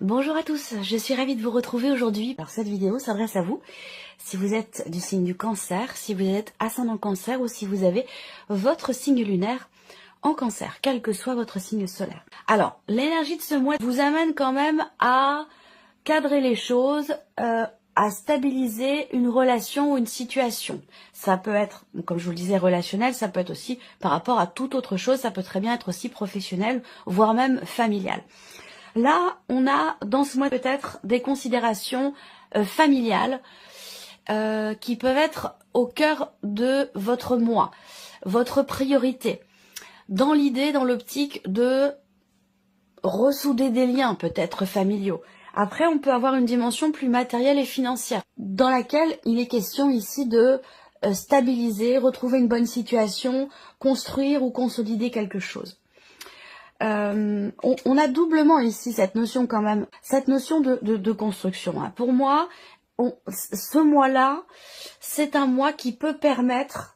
Bonjour à tous, je suis ravie de vous retrouver aujourd'hui. Alors cette vidéo s'adresse à vous, si vous êtes du signe du cancer, si vous êtes ascendant cancer ou si vous avez votre signe lunaire en cancer, quel que soit votre signe solaire. Alors, l'énergie de ce mois vous amène quand même à cadrer les choses, à stabiliser une relation ou une situation. Ça peut être, comme je vous le disais, relationnel, ça peut être aussi par rapport à toute autre chose, ça peut très bien être aussi professionnel, voire même familial. Là, on a dans ce mois peut-être des considérations familiales qui peuvent être au cœur de votre moi, votre priorité, dans l'idée, dans l'optique de ressouder des liens peut-être familiaux. Après, on peut avoir une dimension plus matérielle et financière, dans laquelle il est question ici de stabiliser, retrouver une bonne situation, construire ou consolider quelque chose. On a doublement ici cette notion quand même, cette notion de construction. Hein. Pour moi, ce mois-là, c'est un mois qui peut permettre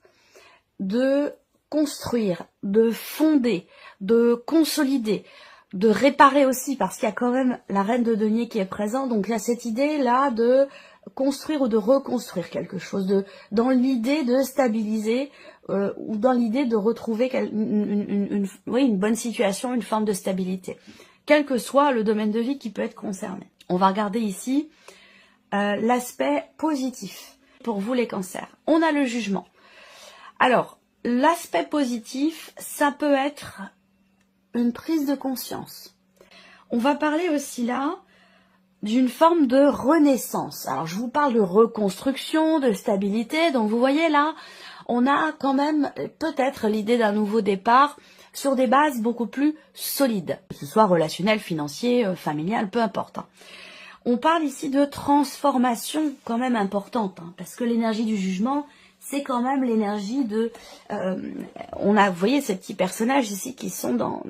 de construire, de fonder, de consolider, de réparer aussi, parce qu'il y a quand même la reine de denier qui est présente. Donc il y a cette idée-là de construire ou de reconstruire quelque chose, dans l'idée de stabiliser ou dans l'idée de retrouver une bonne situation, une forme de stabilité, quel que soit le domaine de vie qui peut être concerné. On va regarder ici l'aspect positif pour vous les cancers. On a le jugement. Alors, l'aspect positif, ça peut être une prise de conscience. On va parler aussi là d'une forme de renaissance. Alors, je vous parle de reconstruction, de stabilité. Donc, vous voyez là, on a quand même peut-être l'idée d'un nouveau départ sur des bases beaucoup plus solides, que ce soit relationnel, financier, familial, peu importe. Hein. On parle ici de transformation quand même importante, hein, parce que l'énergie du jugement, c'est quand même l'énergie de... on a, vous voyez, ces petits personnages ici qui sont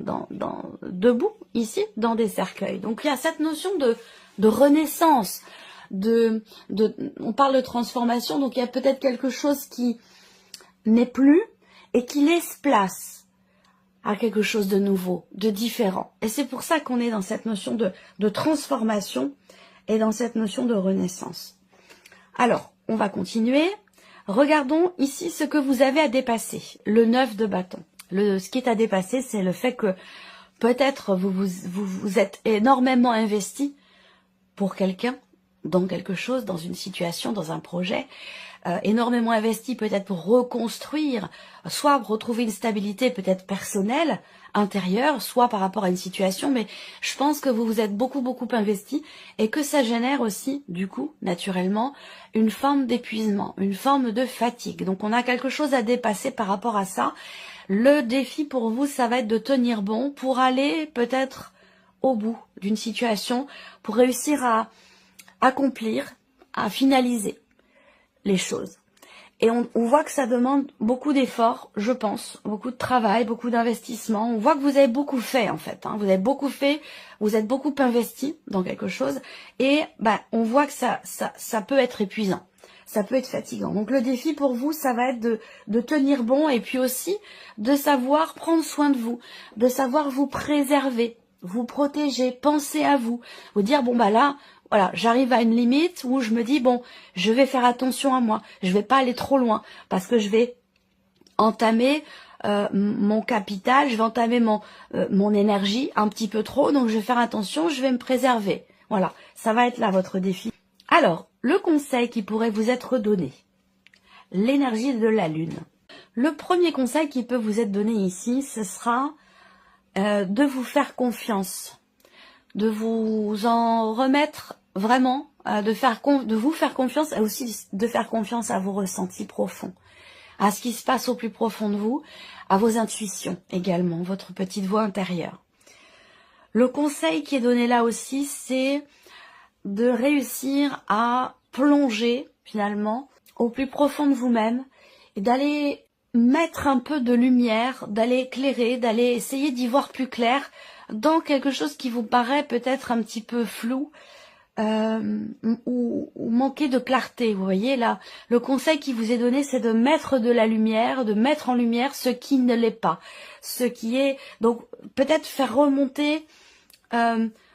debout, ici, dans des cercueils. Donc, il y a cette notion de renaissance, on parle de transformation, donc il y a peut-être quelque chose qui n'est plus et qui laisse place à quelque chose de nouveau, de différent. Et c'est pour ça qu'on est dans cette notion de transformation et dans cette notion de renaissance. Alors, on va continuer. Regardons ici ce que vous avez à dépasser, le 9 de bâton. Ce qui est à dépasser, c'est le fait que peut-être vous êtes énormément investi pour quelqu'un, dans quelque chose, dans une situation, dans un projet, énormément investi peut-être pour reconstruire, soit retrouver une stabilité peut-être personnelle, intérieure, soit par rapport à une situation, mais je pense que vous vous êtes beaucoup investi et que ça génère aussi, du coup, naturellement, une forme d'épuisement, une forme de fatigue. Donc on a quelque chose à dépasser par rapport à ça. Le défi pour vous, ça va être de tenir bon pour aller peut-être au bout d'une situation, pour réussir à accomplir, à finaliser les choses. Et on voit que ça demande beaucoup d'efforts, je pense, beaucoup de travail, beaucoup d'investissement. On voit que vous avez beaucoup fait en fait. Hein. Vous avez beaucoup fait, vous êtes beaucoup investi dans quelque chose. Et on voit que ça peut être épuisant, ça peut être fatigant. Donc le défi pour vous, ça va être de tenir bon et puis aussi de savoir prendre soin de vous, de savoir vous préserver, vous protéger, penser à vous. Vous dire, bon là... Voilà, j'arrive à une limite où je me dis, bon, je vais faire attention à moi. Je vais pas aller trop loin parce que je vais entamer mon capital, je vais entamer mon énergie un petit peu trop. Donc, je vais faire attention, je vais me préserver. Voilà, ça va être là votre défi. Alors, le conseil qui pourrait vous être donné, l'énergie de la lune. Le premier conseil qui peut vous être donné ici, ce sera de vous faire confiance, de vous en remettre vraiment, de vous faire confiance et aussi de faire confiance à vos ressentis profonds, à ce qui se passe au plus profond de vous, à vos intuitions également, votre petite voix intérieure. Le conseil qui est donné là aussi, c'est de réussir à plonger finalement au plus profond de vous-même et d'aller mettre un peu de lumière, d'aller éclairer, d'aller essayer d'y voir plus clair dans quelque chose qui vous paraît peut-être un petit peu flou ou manquer de clarté. Vous voyez là, le conseil qui vous est donné, c'est de mettre de la lumière, de mettre en lumière ce qui ne l'est pas, ce qui est, donc peut-être faire remonter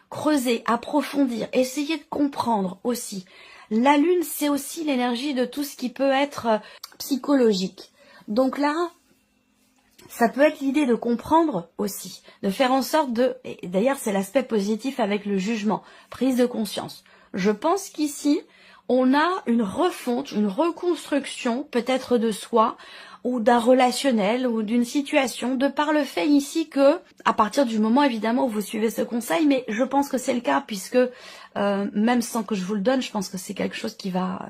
creuser, approfondir, essayer de comprendre aussi. La lune, c'est aussi l'énergie de tout ce qui peut être psychologique. Donc là, ça peut être l'idée de comprendre aussi, de faire en sorte de... Et d'ailleurs, c'est l'aspect positif avec le jugement, prise de conscience. Je pense qu'ici, on a une refonte, une reconstruction peut-être de soi ou d'un relationnel ou d'une situation de par le fait ici que, à partir du moment évidemment où vous suivez ce conseil, mais je pense que c'est le cas puisque même sans que je vous le donne, je pense que c'est quelque chose qui va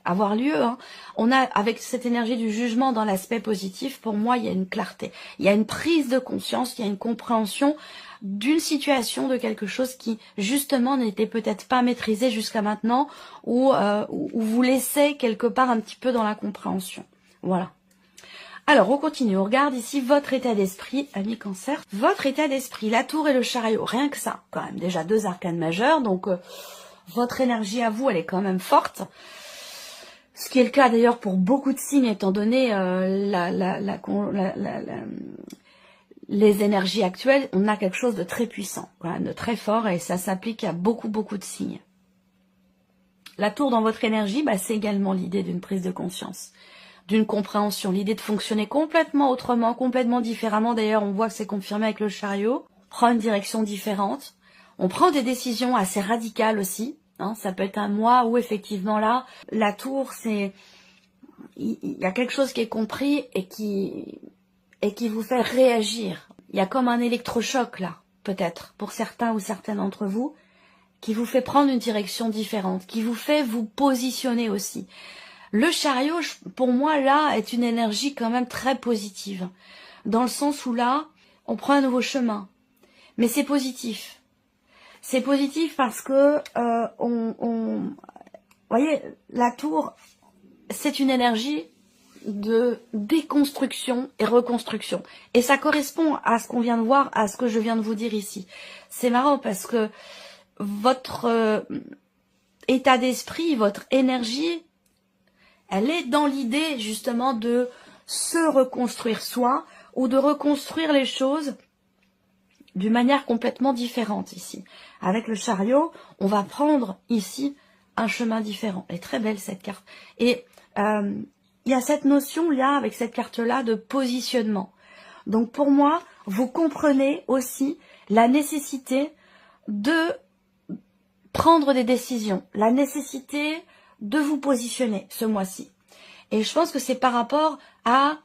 avoir lieu. Hein. On a avec cette énergie du jugement dans l'aspect positif, pour moi il y a une clarté, il y a une prise de conscience, il y a une compréhension d'une situation, de quelque chose qui justement n'était peut-être pas maîtrisé jusqu'à maintenant ou vous laissez quelque part un petit peu dans la compréhension. Voilà. Alors, on continue, on regarde ici votre état d'esprit, ami Cancer. Votre état d'esprit, la tour et le chariot, rien que ça, quand même, déjà 2 arcanes majeurs, donc votre énergie à vous, elle est quand même forte. Ce qui est le cas d'ailleurs pour beaucoup de signes, étant donné les énergies actuelles, on a quelque chose de très puissant, quand même, de très fort, et ça s'applique à beaucoup de signes. La tour dans votre énergie, bah, c'est également l'idée d'une prise de conscience, d'une compréhension, l'idée de fonctionner complètement autrement, complètement différemment. D'ailleurs, on voit que c'est confirmé avec le chariot. On prend une direction différente. On prend des décisions assez radicales aussi. Hein. Ça peut être un mois où effectivement là, la tour, c'est... Il y a quelque chose qui est compris et qui vous fait réagir. Il y a comme un électrochoc là, peut-être, pour certains ou certaines d'entre vous, qui vous fait prendre une direction différente, qui vous fait vous positionner aussi. Le chariot, pour moi, là, est une énergie quand même très positive. Dans le sens où là, on prend un nouveau chemin. Mais c'est positif. C'est positif parce que, vous voyez, la tour, c'est une énergie de déconstruction et reconstruction. Et ça correspond à ce qu'on vient de voir, à ce que je viens de vous dire ici. C'est marrant parce que votre état d'esprit, votre énergie, elle est dans l'idée justement de se reconstruire soi ou de reconstruire les choses d'une manière complètement différente ici. Avec le chariot, on va prendre ici un chemin différent. Elle est très belle cette carte. Et il y a cette notion là, avec cette carte-là, de positionnement. Donc pour moi, vous comprenez aussi la nécessité de prendre des décisions, la nécessité de vous positionner ce mois-ci. Et je pense que c'est par rapport à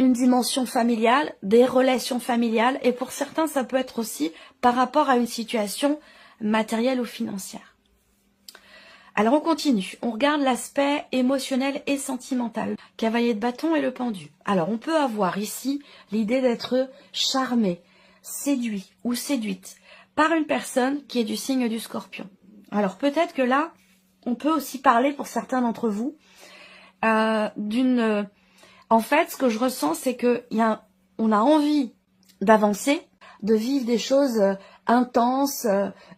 une dimension familiale, des relations familiales, et pour certains, ça peut être aussi par rapport à une situation matérielle ou financière. Alors on continue, on regarde l'aspect émotionnel et sentimental, cavalier de bâton et le pendu. Alors on peut avoir ici l'idée d'être charmé, séduit ou séduite par une personne qui est du signe du Scorpion. Alors peut-être que là, on peut aussi parler pour certains d'entre vous d'une... En fait, ce que je ressens, c'est qu'on a envie d'avancer, de vivre des choses intenses,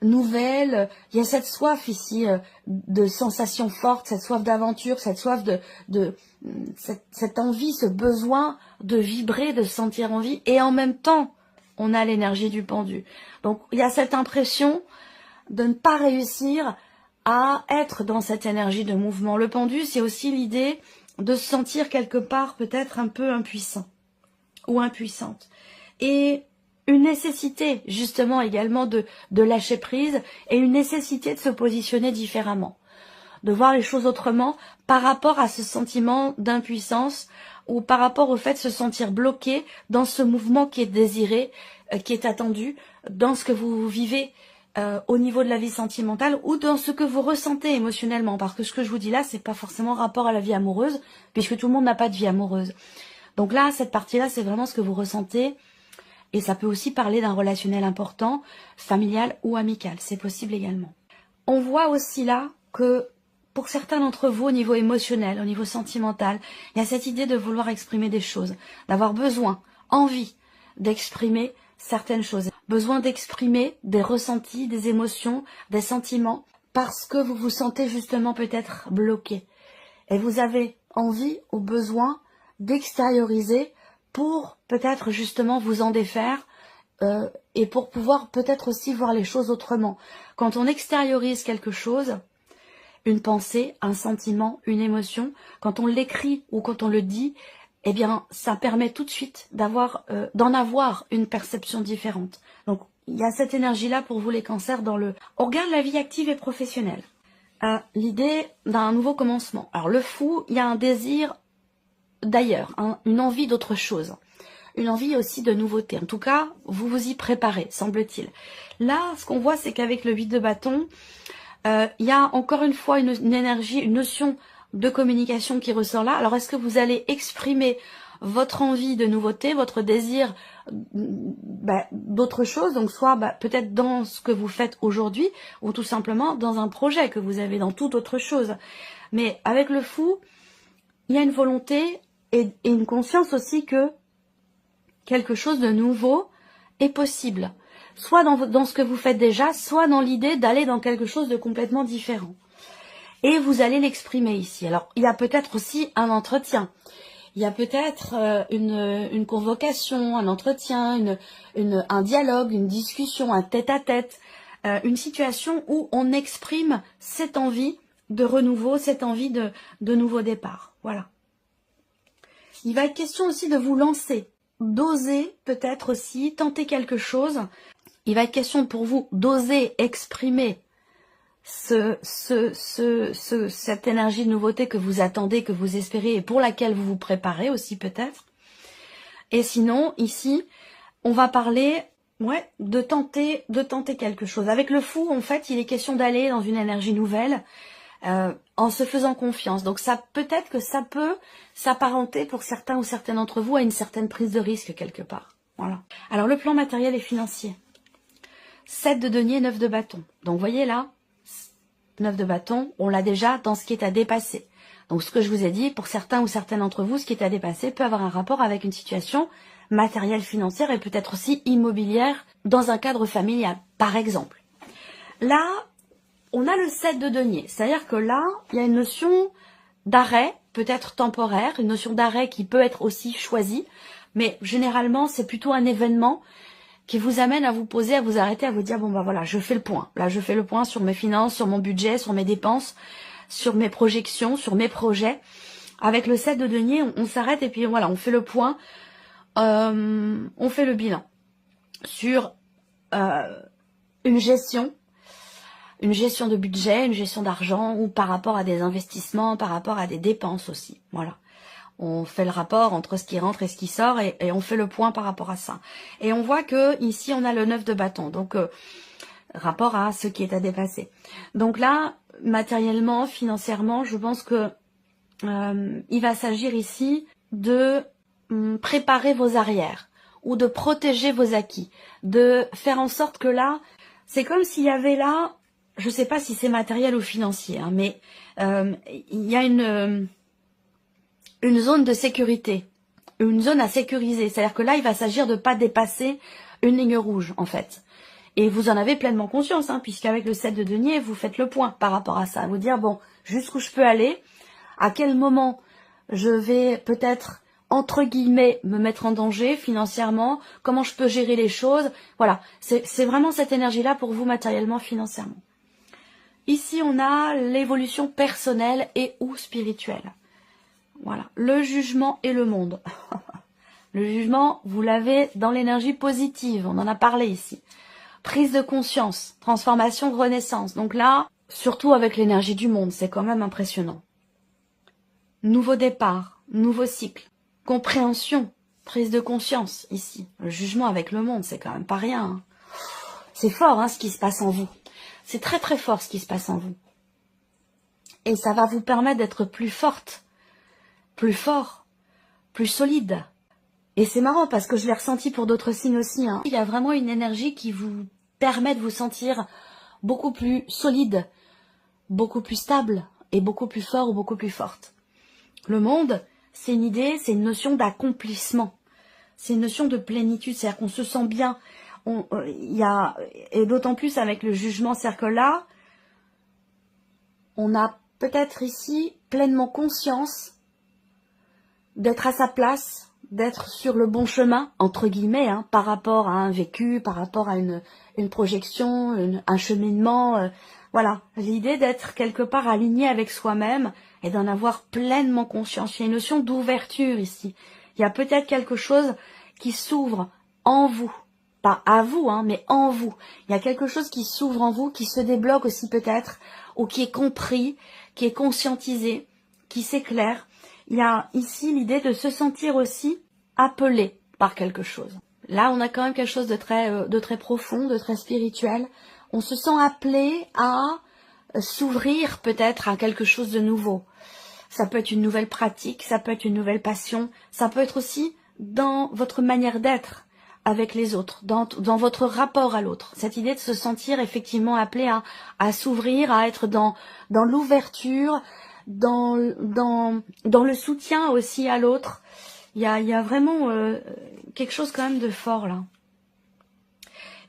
nouvelles. Il y a cette soif ici de sensations fortes, cette soif d'aventure, cette soif cette envie, ce besoin de vibrer, de se sentir en vie. Et en même temps, on a l'énergie du pendu. Donc, il y a cette impression de ne pas réussir à être dans cette énergie de mouvement. Le pendu, c'est aussi l'idée de se sentir quelque part peut-être un peu impuissant ou impuissante. Et une nécessité justement également de lâcher prise et une nécessité de se positionner différemment, de voir les choses autrement par rapport à ce sentiment d'impuissance ou par rapport au fait de se sentir bloqué dans ce mouvement qui est désiré, qui est attendu, dans ce que vous vivez au niveau de la vie sentimentale ou dans ce que vous ressentez émotionnellement. Parce que ce que je vous dis là, c'est pas forcément rapport à la vie amoureuse, puisque tout le monde n'a pas de vie amoureuse. Donc là, cette partie-là, c'est vraiment ce que vous ressentez. Et ça peut aussi parler d'un relationnel important, familial ou amical. C'est possible également. On voit aussi là que pour certains d'entre vous, au niveau émotionnel, au niveau sentimental, il y a cette idée de vouloir exprimer des choses, d'avoir besoin, envie d'exprimer certaines choses, besoin d'exprimer des ressentis, des émotions, des sentiments, parce que vous vous sentez justement peut-être bloqué. Et vous avez envie ou besoin d'extérioriser pour peut-être justement vous en défaire et pour pouvoir peut-être aussi voir les choses autrement. Quand on extériorise quelque chose, une pensée, un sentiment, une émotion, quand on l'écrit ou quand on le dit, eh bien, ça permet tout de suite d'en avoir une perception différente. Donc, il y a cette énergie-là pour vous les cancers dans le... On regarde la vie active et professionnelle. L'idée d'un nouveau commencement. Alors, le fou, il y a un désir d'ailleurs, une envie d'autre chose. Une envie aussi de nouveauté. En tout cas, vous vous y préparez, semble-t-il. Là, ce qu'on voit, c'est qu'avec le 8 de bâton, il y a encore une fois une énergie, une notion de communication qui ressort là. Alors, est-ce que vous allez exprimer votre envie de nouveauté, votre désir d'autre chose, donc soit peut-être dans ce que vous faites aujourd'hui, ou tout simplement dans un projet que vous avez dans toute autre chose. Mais avec le fou, il y a une volonté et une conscience aussi que quelque chose de nouveau est possible. Soit dans ce que vous faites déjà, soit dans l'idée d'aller dans quelque chose de complètement différent. Et vous allez l'exprimer ici. Alors, il y a peut-être aussi un entretien. Il y a peut-être une convocation, un entretien, un dialogue, une discussion, un tête-à-tête, une situation où on exprime cette envie de renouveau, cette envie de nouveau départ. Voilà. Il va être question aussi de vous lancer, d'oser peut-être aussi tenter quelque chose. Il va être question pour vous d'oser exprimer cette énergie de nouveauté que vous attendez, que vous espérez et pour laquelle vous vous préparez aussi peut-être. Et sinon, ici, on va parler de tenter quelque chose. Avec le fou, en fait, il est question d'aller dans une énergie nouvelle en se faisant confiance. Donc ça peut-être que ça peut s'apparenter pour certains ou certaines d'entre vous à une certaine prise de risque quelque part. Voilà. Alors le plan matériel et financier. 7 de denier, 9 de bâton. Donc vous voyez là, 9 de bâton, on l'a déjà dans ce qui est à dépasser. Donc ce que je vous ai dit, pour certains ou certaines d'entre vous, ce qui est à dépasser peut avoir un rapport avec une situation matérielle, financière et peut-être aussi immobilière dans un cadre familial, par exemple. Là, on a le 7 de denier, c'est-à-dire que là, il y a une notion d'arrêt, peut-être temporaire, une notion d'arrêt qui peut être aussi choisie, mais généralement, c'est plutôt un événement qui vous amène à vous poser, à vous arrêter, à vous dire, bon voilà, je fais le point. Là, je fais le point sur mes finances, sur mon budget, sur mes dépenses, sur mes projections, sur mes projets. Avec le 7 de denier, on s'arrête et puis voilà, on fait le point, on fait le bilan sur une gestion de budget, une gestion d'argent ou par rapport à des investissements, par rapport à des dépenses aussi. Voilà. On fait le rapport entre ce qui rentre et ce qui sort et on fait le point par rapport à ça. Et on voit que ici on a le 9 de bâton, donc rapport à ce qui est à dépasser. Donc là, matériellement, financièrement, je pense que il va s'agir ici de préparer vos arrières ou de protéger vos acquis, de faire en sorte que là, c'est comme s'il y avait là, je ne sais pas si c'est matériel ou financier, hein, mais il y a une zone de sécurité, une zone à sécuriser. C'est-à-dire que là, il va s'agir de ne pas dépasser une ligne rouge, en fait. Et vous en avez pleinement conscience, hein, puisqu'avec le 7 de denier, vous faites le point par rapport à ça. Vous dire, bon, jusqu'où je peux aller, à quel moment je vais peut-être, entre guillemets, me mettre en danger financièrement, comment je peux gérer les choses. Voilà, c'est vraiment cette énergie-là pour vous matériellement, financièrement. Ici, on a l'évolution personnelle et ou spirituelle. Voilà, le jugement et le monde. Le jugement, vous l'avez dans l'énergie positive, on en a parlé ici. Prise de conscience, transformation, renaissance. Donc là, surtout avec l'énergie du monde, c'est quand même impressionnant. Nouveau départ, nouveau cycle. Compréhension, prise de conscience ici. Le jugement avec le monde, c'est quand même pas rien. Hein. C'est fort ce qui se passe en vous. C'est très très fort ce qui se passe en vous. Et ça va vous permettre d'être plus forte, plus fort, plus solide. Et c'est marrant parce que je l'ai ressenti pour d'autres signes aussi. Hein. Il y a vraiment une énergie qui vous permet de vous sentir beaucoup plus solide, beaucoup plus stable et beaucoup plus fort ou beaucoup plus forte. Le monde, c'est une idée, c'est une notion d'accomplissement. C'est une notion de plénitude, c'est-à-dire qu'on se sent bien. Et d'autant plus avec le jugement, c'est-à-dire que là, on a peut-être ici pleinement conscience d'être à sa place, d'être sur le bon chemin, entre guillemets, hein, par rapport à un vécu, par rapport à une projection, un cheminement. Voilà, l'idée d'être quelque part aligné avec soi-même et d'en avoir pleinement conscience. Il y a une notion d'ouverture ici. Il y a peut-être quelque chose qui s'ouvre en vous. Pas à vous, hein, mais en vous. Il y a quelque chose qui s'ouvre en vous, qui se débloque aussi peut-être, ou qui est compris, qui est conscientisé, qui s'éclaire. Il y a ici l'idée de se sentir aussi appelé par quelque chose. Là, on a quand même quelque chose de très profond, de très spirituel. On se sent appelé à s'ouvrir peut-être à quelque chose de nouveau. Ça peut être une nouvelle pratique, ça peut être une nouvelle passion, ça peut être aussi dans votre manière d'être avec les autres, dans votre rapport à l'autre. Cette idée de se sentir effectivement appelé à s'ouvrir, à être dans l'ouverture, dans le soutien aussi à l'autre. Il y a vraiment quelque chose quand même de fort là.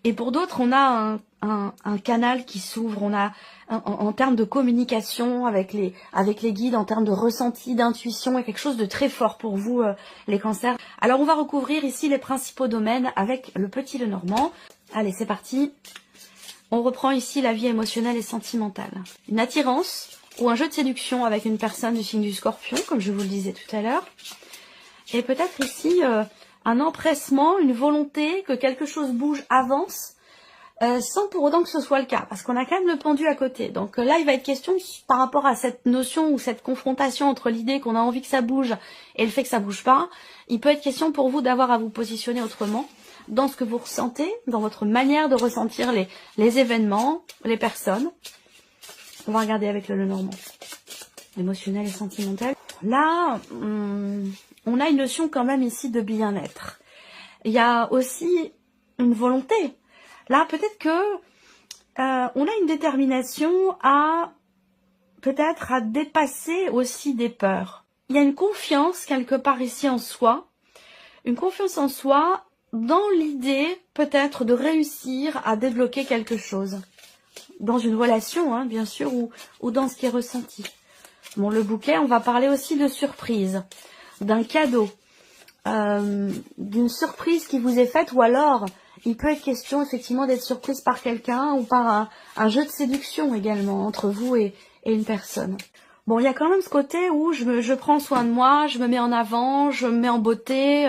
Et pour d'autres, on a un canal qui s'ouvre, on a en termes de communication avec les guides, en termes de ressenti, d'intuition, et quelque chose de très fort pour vous, les cancers. Alors on va recouvrir ici les principaux domaines avec le petit Lenormand. Allez, c'est parti. On reprend ici la vie émotionnelle et sentimentale. Une attirance ou un jeu de séduction avec une personne du signe du Scorpion, comme je vous le disais tout à l'heure. Et peut-être ici un empressement, une volonté que quelque chose bouge, avance, sans pour autant que ce soit le cas, parce qu'on a quand même le pendu à côté. Donc là, il va être question par rapport à cette notion ou cette confrontation entre l'idée qu'on a envie que ça bouge et le fait que ça bouge pas. Il peut être question pour vous d'avoir à vous positionner autrement dans ce que vous ressentez, dans votre manière de ressentir les événements, les personnes. On va regarder avec le Lenormand. Émotionnel et sentimental. Là, on a une notion quand même ici de bien-être. Il y a aussi une volonté. Là, peut-être que on a une détermination à peut-être à dépasser aussi des peurs. Il y a une confiance quelque part ici en soi, une confiance en soi dans l'idée peut-être de réussir à débloquer quelque chose. Dans une relation, hein, bien sûr, ou dans ce qui est ressenti. Bon, le bouquet, on va parler aussi de surprise, d'un cadeau, d'une surprise qui vous est faite, ou alors il peut être question effectivement d'être surprise par quelqu'un ou par un jeu de séduction également entre vous et une personne. Bon, il y a quand même ce côté où je prends soin de moi, je me mets en avant, je me mets en beauté.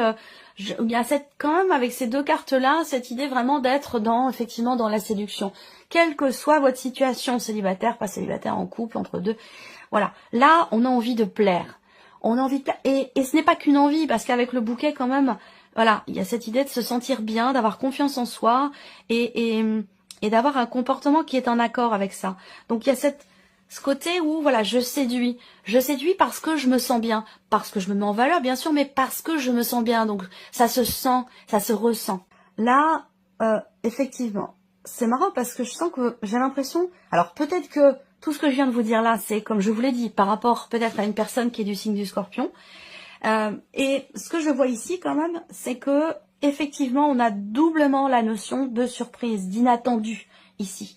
Il y a quand même avec ces deux cartes-là, cette idée vraiment d'être effectivement dans la séduction. Quelle que soit votre situation, célibataire, pas célibataire, en couple, entre deux. Voilà, là, on a envie de plaire. On a envie de plaire. Et ce n'est pas qu'une envie, parce qu'avec le bouquet, quand même, voilà, il y a cette idée de se sentir bien, d'avoir confiance en soi et d'avoir un comportement qui est en accord avec ça. Donc, il y a ce côté où, voilà, je séduis. Je séduis parce que je me sens bien, parce que je me mets en valeur, bien sûr, mais parce que je me sens bien. Donc, ça se sent, ça se ressent. Là, effectivement, c'est marrant parce que je sens que j'ai l'impression... Alors, peut-être que tout ce que je viens de vous dire là, c'est, comme je vous l'ai dit, par rapport peut-être à une personne qui est du signe du Scorpion. Et ce que je vois ici quand même, c'est que effectivement, on a doublement la notion de surprise, d'inattendu ici.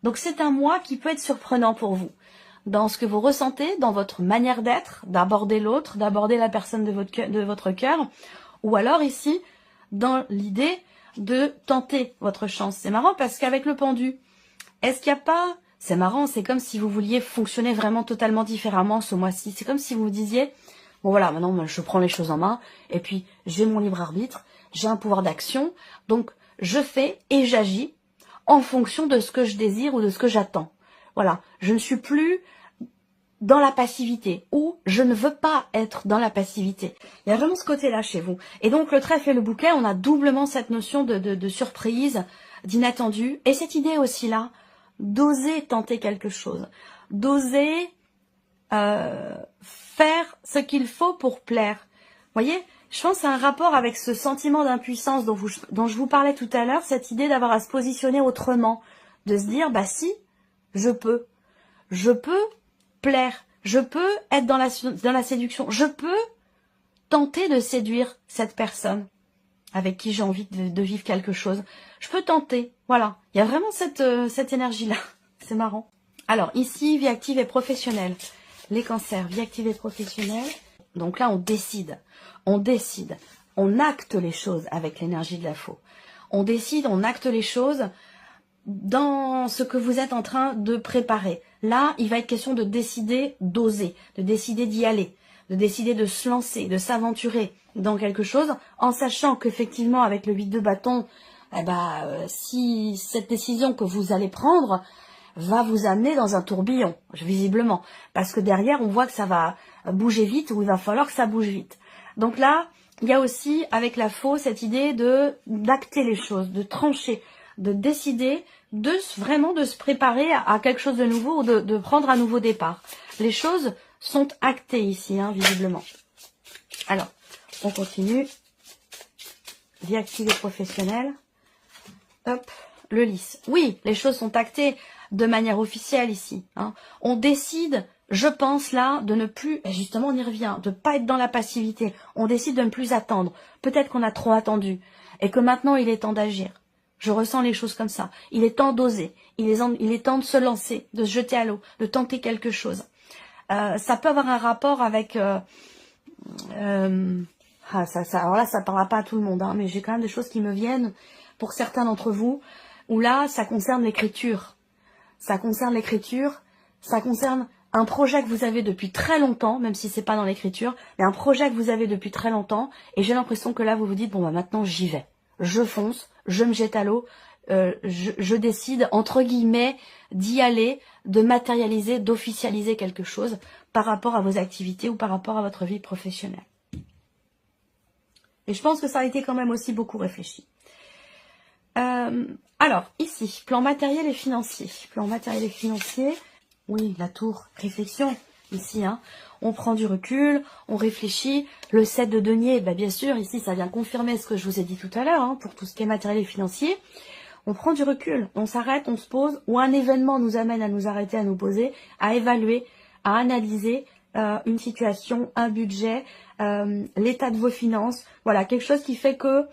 Donc c'est un mois qui peut être surprenant pour vous, dans ce que vous ressentez, dans votre manière d'être, d'aborder l'autre, d'aborder la personne de votre cœur, ou alors ici, dans l'idée de tenter votre chance. C'est marrant parce qu'avec le pendu, est-ce qu'il n'y a pas... C'est marrant, c'est comme si vous vouliez fonctionner vraiment totalement différemment ce mois-ci. C'est comme si vous vous disiez, bon voilà, maintenant je prends les choses en main, et puis j'ai mon libre arbitre, j'ai un pouvoir d'action, donc je fais et j'agis en fonction de ce que je désire ou de ce que j'attends. Voilà, je ne suis plus dans la passivité, ou je ne veux pas être dans la passivité. Il y a vraiment ce côté-là chez vous. Et donc le trèfle et le bouquet, on a doublement cette notion de surprise, d'inattendu, et cette idée aussi là, d'oser tenter quelque chose, d'oser faire ce qu'il faut pour plaire. Vous voyez, je pense à un rapport avec ce sentiment d'impuissance dont je vous parlais tout à l'heure, cette idée d'avoir à se positionner autrement, de se dire, bah si, je peux plaire, je peux être dans la séduction, je peux tenter de séduire cette personne avec qui j'ai envie de vivre quelque chose. Je peux tenter, voilà. Il y a vraiment cette énergie-là. C'est marrant. Alors, ici, vie active et professionnelle. Les cancers, vie active et professionnelle. Donc là, on décide, on acte les choses avec l'énergie de la faux. On décide, on acte les choses dans ce que vous êtes en train de préparer. Là, il va être question de décider d'oser, de décider d'y aller, de décider de se lancer, de s'aventurer dans quelque chose, en sachant qu'effectivement, avec le 8 de bâton, si cette décision que vous allez prendre va vous amener dans un tourbillon, visiblement. Parce que derrière, on voit que ça va bouger vite, ou il va falloir que ça bouge vite. Donc là, il y a aussi, avec la faux, cette idée d'acter les choses, de trancher, de décider, vraiment de se préparer à quelque chose de nouveau, ou de prendre un nouveau départ. Les choses sont actées ici, visiblement. Alors, on continue. Vie active et professionnelle. Hop, le lys. Oui, les choses sont actées de manière officielle ici. On décide, je pense là, de ne plus, justement on y revient, de ne pas être dans la passivité. On décide de ne plus attendre. Peut-être qu'on a trop attendu et que maintenant il est temps d'agir. Je ressens les choses comme ça. Il est temps d'oser. Il est temps de se lancer, de se jeter à l'eau, de tenter quelque chose. Ça peut avoir un rapport avec... alors là, ça ne parlera pas à tout le monde, mais j'ai quand même des choses qui me viennent pour certains d'entre vous, où là, ça concerne l'écriture. Ça concerne l'écriture, ça concerne un projet que vous avez depuis très longtemps, même si c'est pas dans l'écriture, mais un projet que vous avez depuis très longtemps, et j'ai l'impression que là, vous vous dites, bon, maintenant, j'y vais. Je fonce, je me jette à l'eau, je décide, entre guillemets, d'y aller, de matérialiser, d'officialiser quelque chose par rapport à vos activités ou par rapport à votre vie professionnelle. Et je pense que ça a été quand même aussi beaucoup réfléchi. Alors, ici, plan matériel et financier. Plan matériel et financier, oui, la tour, réflexion, ici, on prend du recul, on réfléchit. Le 7 de denier, bien sûr, ici, ça vient confirmer ce que je vous ai dit tout à l'heure, pour tout ce qui est matériel et financier. On prend du recul, on s'arrête, on se pose, ou un événement nous amène à nous arrêter, à nous poser, à évaluer, à analyser une situation, un budget, l'état de vos finances. Voilà, quelque chose qui fait que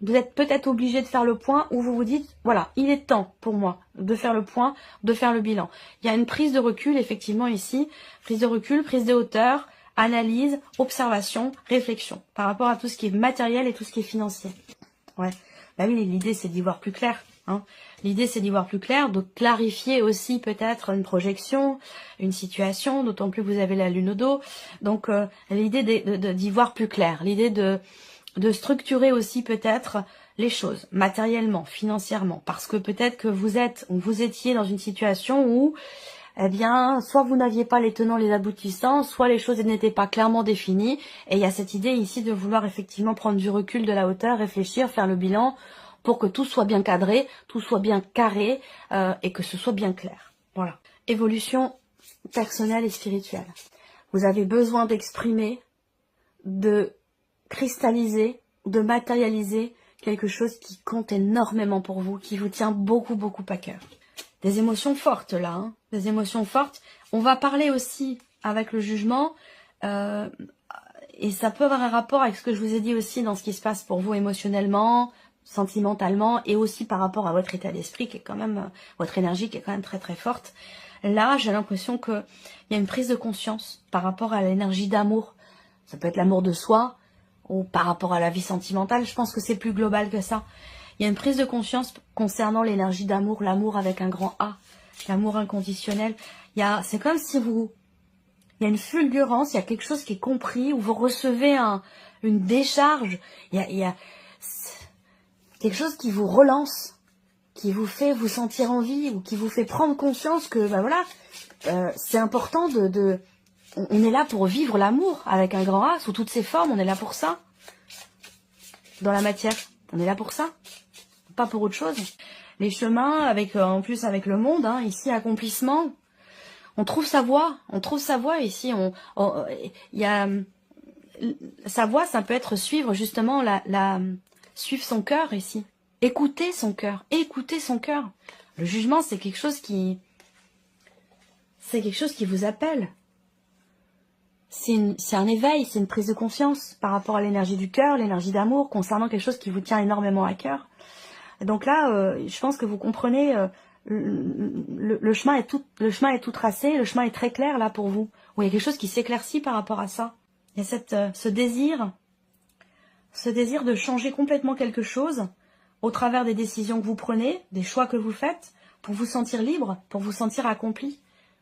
vous êtes peut-être obligé de faire le point, ou vous vous dites, voilà, il est temps pour moi de faire le point, de faire le bilan. Il y a une prise de recul, effectivement, ici. Prise de recul, prise de hauteur, analyse, observation, réflexion, par rapport à tout ce qui est matériel et tout ce qui est financier. Ouais. Bah oui, l'idée, c'est d'y voir plus clair. L'idée, c'est d'y voir plus clair, de clarifier aussi peut-être une projection, une situation, d'autant plus que vous avez la lune au dos. Donc, l'idée d'y voir plus clair, l'idée de structurer aussi peut-être les choses, matériellement, financièrement, parce que peut-être que vous étiez dans une situation où, soit vous n'aviez pas les tenants, les aboutissants, soit les choses n'étaient pas clairement définies, et il y a cette idée ici de vouloir effectivement prendre du recul, de la hauteur, réfléchir, faire le bilan, pour que tout soit bien cadré, tout soit bien carré, et que ce soit bien clair. Voilà. Évolution personnelle et spirituelle. Vous avez besoin d'exprimer, de cristalliser, de matérialiser quelque chose qui compte énormément pour vous, qui vous tient beaucoup, beaucoup à cœur. Des émotions fortes là, des émotions fortes. On va parler aussi avec le jugement, et ça peut avoir un rapport avec ce que je vous ai dit aussi dans ce qui se passe pour vous émotionnellement, sentimentalement, et aussi par rapport à votre état d'esprit qui est quand même, votre énergie qui est quand même très très forte. Là, j'ai l'impression qu'il y a une prise de conscience par rapport à l'énergie d'amour. Ça peut être l'amour de soi, ou par rapport à la vie sentimentale, je pense que c'est plus global que ça. Il y a une prise de conscience concernant l'énergie d'amour, l'amour avec un grand A, l'amour inconditionnel. C'est comme si il y a une fulgurance, il y a quelque chose qui est compris, où vous recevez une décharge, il y a quelque chose qui vous relance, qui vous fait vous sentir en vie, ou qui vous fait prendre conscience que, c'est important on est là pour vivre l'amour avec un grand A, sous toutes ses formes, on est là pour ça. Dans la matière, on est là pour ça. Pas pour autre chose. Les chemins, en plus avec le monde, ici, accomplissement, on trouve sa voie ici. Sa voie, ça peut être suivre justement suivre son cœur ici. Écouter son cœur. Le jugement, c'est quelque chose qui vous appelle. C'est un éveil, c'est une prise de conscience par rapport à l'énergie du cœur, l'énergie d'amour, concernant quelque chose qui vous tient énormément à cœur. Et donc là, je pense que vous comprenez, le chemin est tout tracé, le chemin est très clair là pour vous. Où il y a quelque chose qui s'éclaircit par rapport à ça. Il y a ce désir de changer complètement quelque chose au travers des décisions que vous prenez, des choix que vous faites, pour vous sentir libre, pour vous sentir accompli.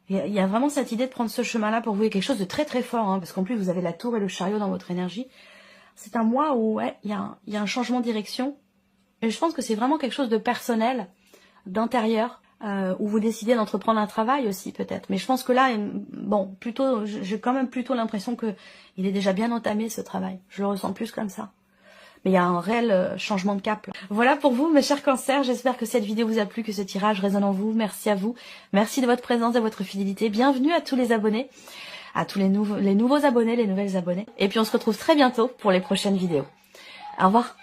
Il y a vraiment cette idée de prendre ce chemin-là pour vous. Il y a quelque chose de très très fort, hein, parce qu'en plus vous avez la tour et le chariot dans votre énergie. C'est un mois où ouais, il y a un changement de direction. Et je pense que c'est vraiment quelque chose de personnel, d'intérieur, où vous décidez d'entreprendre un travail aussi peut-être. Mais je pense que là, bon, plutôt, j'ai quand même plutôt l'impression que il est déjà bien entamé ce travail. Je le ressens plus comme ça. Mais il y a un réel changement de cap. Là. Voilà pour vous, mes chers cancers. J'espère que cette vidéo vous a plu, que ce tirage résonne en vous. Merci à vous. Merci de votre présence et de votre fidélité. Bienvenue à tous les abonnés, à tous les nouveaux abonnés, les nouvelles abonnées. Et puis on se retrouve très bientôt pour les prochaines vidéos. Au revoir.